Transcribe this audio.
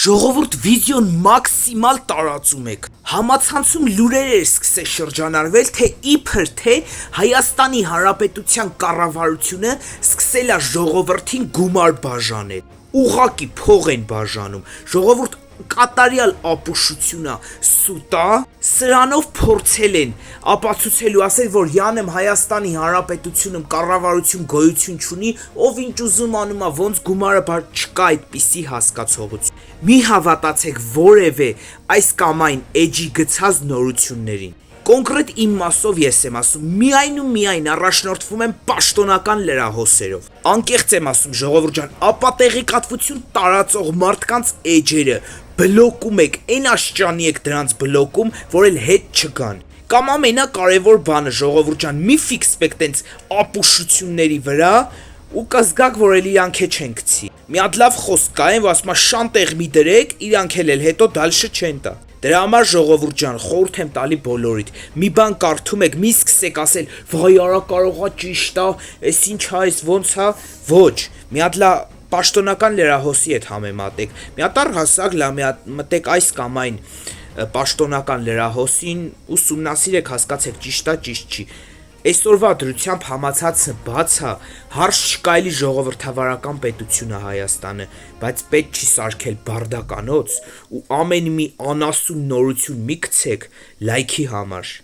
Ժողովուրդ վիդեոն մաքսիմալ տարածում եք։ Համացանցում լուրեր էր սկսել շրջանառվել, թե իբր թե Հայաստանի Հանրապետության կառավարությունը սկսել է ժողովրդին գումար բաժանել։ Ուղղակի փող են բաժանում։ Ժողովուրդ կատարյալ ապուշություն է, սուտ է, սրանով փորձել են ապացուցելու, ասել, որ յանեմ Հայաստանի Հանրապետությունում կառավարություն գոյություն չունի, ով ինչ ուզում անում է, ոնց գումարը չկա այդպիսի հասկացողություն։ Մի հավատացեք որևէ այս կամ այն էջի գցած նորություններին։ Կոնկրետ իմ մասով ես եմ ասում, միայն ու միայն առաջնորդվում եմ պաշտոնական լրահոսերով։ Անկեղծ եմ ասում, ժողովուրդ ջան, ապա տեղեկատվություն տարածող մարդկանց էջերը բլոկում եք, այն աշճանի եք դրանց բլոկում, որ էլ հետ չգան։ Կամ ամենակարևոր բանը, ժողովուրդ ջան, մի ֆիքսվեք տենց ապուշությունների վրա ու կզգաք, որ էլ իրանք չեն գցի։ Մի հատ լավ խոսք կա, այն որ ասում է շանտեղ մի դրեք, իրանք էլ հետո դալշը չեն տա։ Դրա համար ժողովուրդ ջան, խորհուրդ եմ տալի բոլորիդ։ Մի բան կարդում եք, մի սկսեք ասել, վայ արա կարողա ճիշտ է, էս ինչ է, էս ոնց է, ոչ։ Մի հատ լա պաշտոնական լրահոսի հետ համեմատեք։ Մի հատ առհասարակ լա մտեք այս կամ այն պաշտոնական լրահոսին, ուսումնասիրեք, հասկացեք ճիշտ է, ճիշտ չի։ Այսօրվա դրությամբ համացածը բաց է, հարց չկա էլի ժողովրդավարական պետություն է Հայաստանը, բայց պետք չի սարքել բարդականոց ու ամեն մի անասուն նորություն մի գցեք լայքի համար։